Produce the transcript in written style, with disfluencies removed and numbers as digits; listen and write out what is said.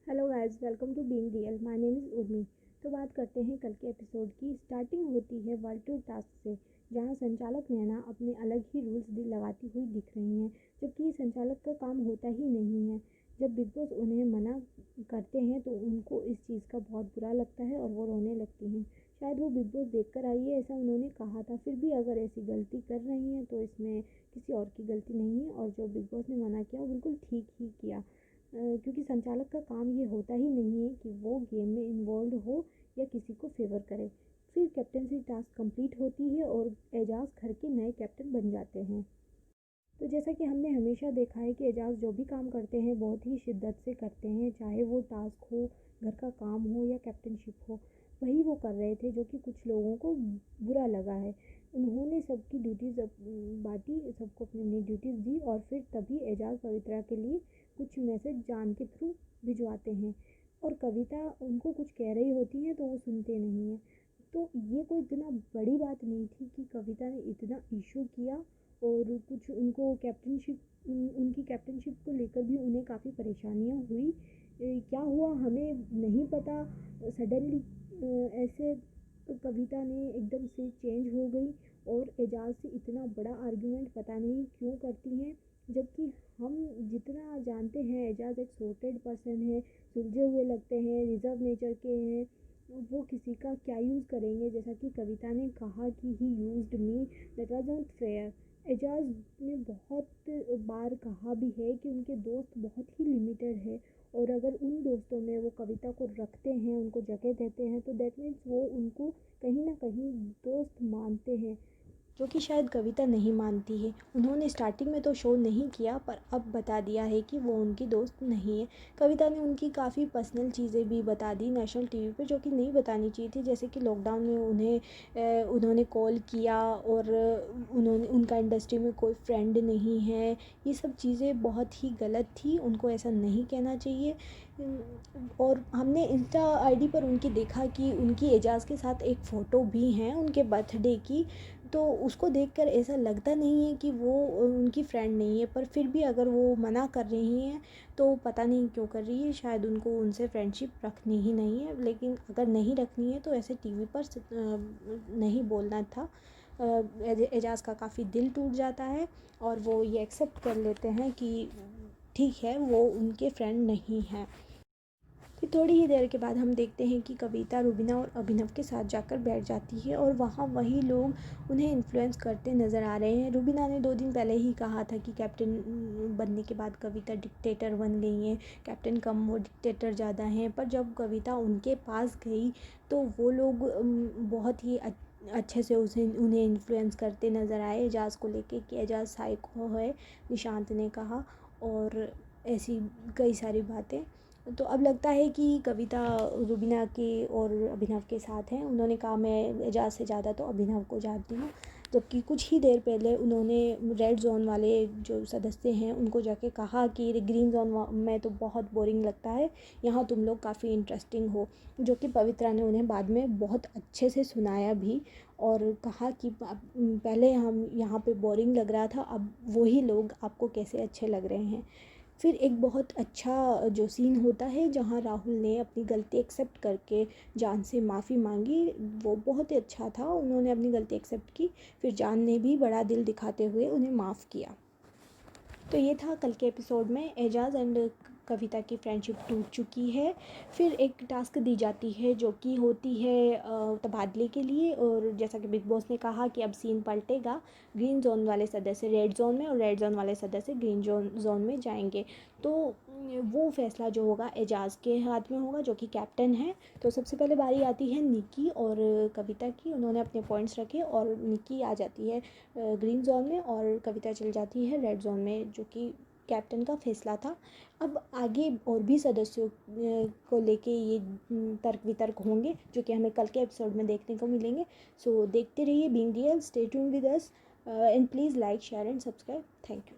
Hello guys, welcome to being real. My name is Urmi. तो बात करते हैं कल के एपिसोड की। स्टार्टिंग होती है वर्ल्ड टूर टास्क से, जहां संचालक नैना अपने अलग ही रूल्स लगाती हुई दिख रही हैं, जबकि संचालक का काम होता ही नहीं है। जब बिग बॉस उन्हें मना करते हैं तो उनको इस चीज़ का बहुत बुरा लगता है और वो रोने लगती हैं। शायद वो बिग बॉस देख कर आई है, ऐसा उन्होंने कहा था। फिर भी अगर ऐसी गलती कर रही हैं तो इसमें किसी और की गलती नहीं है, और जो बिग बॉस ने मना किया वो बिल्कुल ठीक ही किया। क्योंकि संचालक का काम ये होता ही नहीं है कि वो गेम में इन्वॉल्व हो या किसी को फेवर करे। फिर कैप्टनसी टास्क कंप्लीट होती है और एजाज घर के नए कैप्टन बन जाते हैं। तो जैसा कि हमने हमेशा देखा है कि एजाज जो भी काम करते हैं बहुत ही शिद्दत से करते हैं, चाहे वो टास्क हो, घर का काम हो या कैप्टनशिप हो। वही वो कर रहे थे जो कि कुछ लोगों को बुरा लगा है। उन्होंने सबकी ड्यूटीज़ बांटी, सबको अपनी अपनी ड्यूटीज़ दी, और फिर तभी एजाज पवित्रा के लिए कुछ मैसेज जान के थ्रू भिजवाते हैं। और कविता उनको कुछ कह रही होती है तो वो सुनते नहीं हैं। तो ये कोई इतना बड़ी बात नहीं थी कि कविता ने इतना इशू किया। और कुछ उनको उनकी कैप्टनशिप को लेकर भी उन्हें काफ़ी परेशानियां हुई। क्या हुआ हमें नहीं पता। सडनली ऐसे कविता ने एकदम से चेंज हो गई और एजाज से इतना बड़ा आर्गुमेंट पता नहीं क्यों करती हैं। जबकि हम जितना जानते हैं एजाज एक सॉर्टेड पर्सन है, सुलझे हुए लगते हैं, रिजर्व नेचर के हैं। वो किसी का क्या यूज़ करेंगे, जैसा कि कविता ने कहा कि he used me, that was not fair. Ejaz ने बहुत बार कहा भी है कि उनके दोस्त बहुत ही लिमिटेड है, और अगर उन दोस्तों में वो कविता को रखते हैं, उनको जगह देते हैं, तो दैट मीन्स वो उनको कहीं ना कहीं दोस्त मानते हैं, जो कि शायद कविता नहीं मानती है। उन्होंने स्टार्टिंग में तो शो नहीं किया, पर अब बता दिया है कि वो उनकी दोस्त नहीं है। कविता ने उनकी काफ़ी पर्सनल चीज़ें भी बता दी नेशनल टीवी पे, जो कि नहीं बतानी चाहिए थी। जैसे कि लॉकडाउन में उन्होंने कॉल किया, और उन्होंने उनका इंडस्ट्री में कोई फ्रेंड नहीं है। ये सब चीज़ें बहुत ही गलत थी, उनको ऐसा नहीं कहना चाहिए। और हमने इंस्टा आईडी पर उनकी देखा कि उनकी एजाज़ के साथ एक फ़ोटो भी है उनके बर्थडे की। तो उसको देखकर ऐसा लगता नहीं है कि वो उनकी फ्रेंड नहीं है, पर फिर भी अगर वो मना कर रही हैं तो पता नहीं क्यों कर रही है। शायद उनको उनसे फ्रेंडशिप रखनी ही नहीं है, लेकिन अगर नहीं रखनी है तो ऐसे टीवी पर नहीं बोलना था। एजाज का काफ़ी दिल टूट जाता है, और वो ये एक्सेप्ट कर लेते हैं कि ठीक है, वो उनके फ्रेंड नहीं हैं। फिर थोड़ी ही देर के बाद हम देखते हैं कि कविता रुबीना और अभिनव के साथ जाकर बैठ जाती है, और वहाँ वही लोग उन्हें इन्फ्लुएंस करते नज़र आ रहे हैं। रुबीना ने 2 दिन पहले ही कहा था कि कैप्टन बनने के बाद कविता डिक्टेटर बन गई हैं, कैप्टन कम वो डिक्टेटर ज़्यादा हैं। पर जब कविता उनके पास गई तो वो लोग बहुत ही अच्छे से उन्हें इन्फ्लुएंस करते नज़र आए एजाज को लेके कि एजाज साइको है, निशांत ने कहा, और ऐसी कई सारी बातें। तो अब लगता है कि कविता रुबीना के और अभिनव के साथ हैं। उन्होंने कहा मैं एजाज से ज़्यादा तो अभिनव को जानती हूँ, जबकि कुछ ही देर पहले उन्होंने रेड जोन वाले जो सदस्य हैं उनको जाके कहा कि ग्रीन जोन में तो बहुत बोरिंग लगता है, यहाँ तुम लोग काफ़ी इंटरेस्टिंग हो। जो कि पवित्रा ने उन्हें बाद में बहुत अच्छे से सुनाया भी, और कहा कि पहले हम यहाँ पे बोरिंग लग रहा था, अब वही लोग आपको कैसे अच्छे लग रहे हैं। फिर एक बहुत अच्छा जो सीन होता है जहाँ राहुल ने अपनी गलती एक्सेप्ट करके जान से माफ़ी मांगी, वो बहुत ही अच्छा था। उन्होंने अपनी गलती एक्सेप्ट की, फिर जान ने भी बड़ा दिल दिखाते हुए उन्हें माफ़ किया। तो ये था कल के एपिसोड में। एजाज एंड कविता की फ्रेंडशिप टूट चुकी है। फिर एक टास्क दी जाती है जो कि होती है तबादले के लिए, और जैसा कि बिग बॉस ने कहा कि अब सीन पलटेगा, ग्रीन जोन वाले सदस्य रेड जोन में और रेड जोन वाले सदस्य ग्रीन जोन में जाएंगे। तो वो फैसला जो होगा एजाज के हाथ में होगा, जो कि कैप्टन है। तो सबसे पहले बारी आती है निक्की और कविता की। उन्होंने अपने पॉइंट्स रखे और निक्की आ जाती है ग्रीन जोन में, और कविता चल जाती है रेड जोन में, जो कि कैप्टन का फैसला था। अब आगे और भी सदस्यों को लेके ये तर्क वितर्क होंगे, जो कि हमें कल के एपिसोड में देखने को मिलेंगे। सो देखते रहिए being real, stay tuned with us, and please like share and subscribe. Thank you.